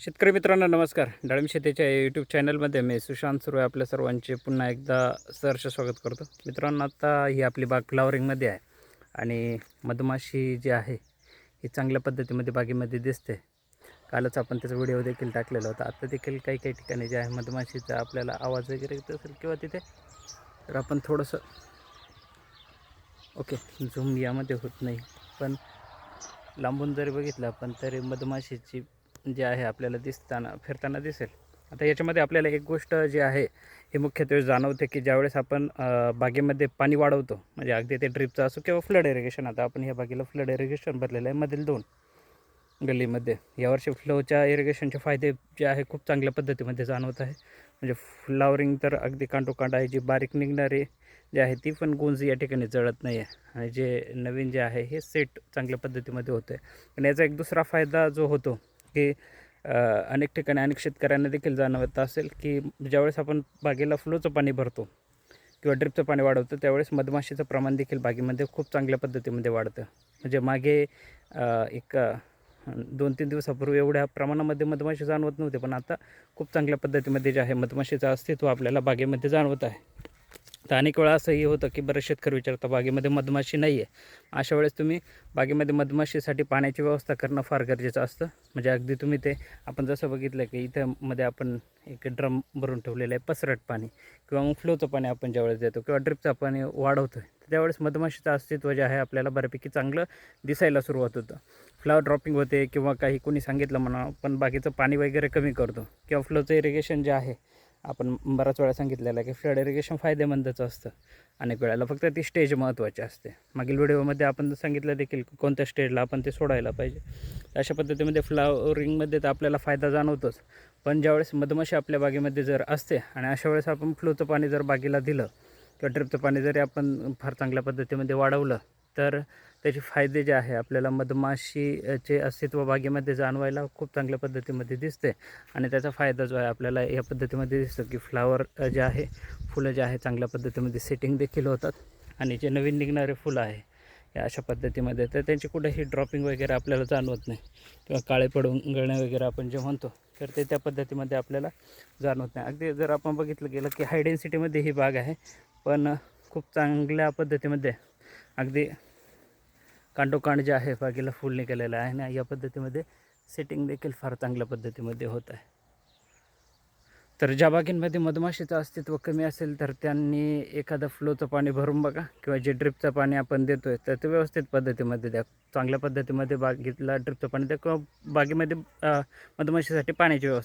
शेतकरी मित्रांनो नमस्कार. डाळिंब शेतीच्या यूट्यूब चॅनलमध्ये मी सुशांत सुर्वे आपल्या सर्वांचे पुन्हा एकदा सहर्ष स्वागत करतो. मित्रांनो, आता ही आपली बाग फ्लावरिंगमध्ये आहे आणि मधमाशी जी आहे ही चांगल्या पद्धतीमध्ये बागेमध्ये दिसते. कालच आपण त्याचा व्हिडिओ देखील टाकलेला होता. आता देखील काही काही ठिकाणी जे आहे मधमाशीचा आपल्याला आवाज वगैरे येत असेल किंवा तिथे तर आपण थोडंसं ओके झूम यामध्ये होत नाही, पण लांबून जरी बघितलं आपण तरी मधमाशीची जे आहे आपल्याला फिरताना दिसेल. आता याच्यामध्ये आपल्याला एक गोष्ट जी आहे ही मुख्यत्वे जाणवते की ज्यावेळेस आपण बागेमध्ये पाणी वाढवतो, म्हणजे अगदी ते ड्रिपचं असो किंवा फ्लड इरिगेशन. आता आपण ह्या बागेला फ्लड इरिगेशन भरलेलं आहे मधील 2 गल्लीमध्ये. यावर्षी फ्लोच्या इरिगेशनचे फायदे जे आहे खूप चांगल्या पद्धतीमध्ये जाणवत आहे. म्हणजे फ्लावरिंग तर अगदी कांटोकांट आहे. जी बारीक निघणारी जे आहे ती पण गुंज या ठिकाणी जळत नाही आहे आणि जे नवीन जे आहे हे सेट चांगल्या पद्धतीमध्ये होतं आहे. पण याचा एक दुसरा फायदा जो होतो की अनेक ठिकाणी अनेक शेतकऱ्यांना देखील जाणवत असेल की ज्यावेळेस आपण बागेला फ्लोचं पाणी भरतो किंवा ड्रिपचं पाणी वाढवतो त्यावेळेस मधमाशीचं प्रमाण देखील बागेमध्ये खूप चांगल्या पद्धतीमध्ये वाढतं. म्हणजे मागे एक 2-3 दिवसापूर्वी एवढ्या प्रमाणामध्ये मधमाशी जाणवत नव्हते, पण आता खूप चांगल्या पद्धतीमध्ये जे आहे मधमाशीचं अस्तित्व आपल्याला बागेमध्ये जाणवत आहे. तर अनेक वेळा असंही होतं की बरेच शेतकरी विचारतात बागेमध्ये मधमाशी नाही आहे. अशा वेळेस तुम्ही बागेमध्ये मधमाशीसाठी पाण्याची व्यवस्था करणं फार गरजेचं असतं. म्हणजे अगदी तुम्ही ते आपण जसं बघितलं की इथं मध्ये आपण एक ड्रम भरून ठेवलेलं आहे पसरट पाणी, किंवा मग फ्लोचं पाणी आपण ज्यावेळेस देतो किंवा ड्रिपचं पाणी वाढवतो त्यावेळेस मधमाशीचं अस्तित्व जे आहे आपल्याला बऱ्यापैकी चांगलं दिसायला सुरुवात होतं. फ्लावर ड्रॉपिंग होते किंवा काही कोणी सांगितलं म्हणा, पण बागेचं पाणी वगैरे कमी करतो किंवा फ्लोचं इरिगेशन जे आहे आपण बऱ्याच वेळा सांगितलेलं आहे की फ्लड इरिगेशन फायदेमंदच असतं. अनेक वेळेला फक्त ती स्टेज महत्त्वाची असते. मागील व्हिडिओमध्ये आपण सांगितलं देखील की कोणत्या स्टेजला आपण ते सोडायला पाहिजे. अशा पद्धतीमध्ये फ्लावरिंगमध्ये तर आपल्याला फायदा जाणवतोच, पण ज्यावेळेस मधमाशी आपल्या बागेमध्ये जर असते आणि अशा वेळेस आपण फ्लोचं पाणी जर बागेला दिलं किंवा ड्रिपचं पाणी जरी आपण फार चांगल्या पद्धतीमध्ये वाढवलं तर त्याचे फायदे जे आहे आपल्याला मधमाशीचे अस्तित्व बागेमध्ये जाणवायला खूप चांगल्या पद्धतीमध्ये दिसते. आणि त्याचा फायदा जो आहे आपल्याला या पद्धतीमध्ये दिसतो की फ्लावर जे आहे फुलं जे आहे चांगल्या पद्धतीमध्ये सेटिंग देखील होतात आणि जे नवीन निघणारे फुलं आहे या अशा पद्धतीमध्ये तर त्यांची कुठेही ड्रॉपिंग वगैरे आपल्याला जाणवत नाही किंवा काळे पडून गळणे वगैरे आपण जे म्हणतो तर ते त्या पद्धतीमध्ये आपल्याला जाणवत नाही. अगदी जर आपण बघितलं गेलं की हाय डेन्सिटीमध्ये ही बाग आहे, पण खूप चांगल्या पद्धतीमध्ये अगदी कांडोकांड जे आहे बागेला फुल निघालेलं आहे आणि या पद्धतीमध्ये सेटिंग देखील फार चांगल्या पद्धतीमध्ये होत आहे. तर ज्या बागेंमध्ये मधमाशीचं अस्तित्व कमी असेल तर त्यांनी एखादं फ्लोचं पाणी भरून बघा किंवा जे ड्रिपचं पाणी आपण देतो आहे तर ते व्यवस्थित पद्धतीमध्ये द्या. चांगल्या पद्धतीमध्ये बागेला ड्रिपचं पाणी द्या किंवा बागेमध्ये मधमाशीसाठी पाण्याची व्यवस्था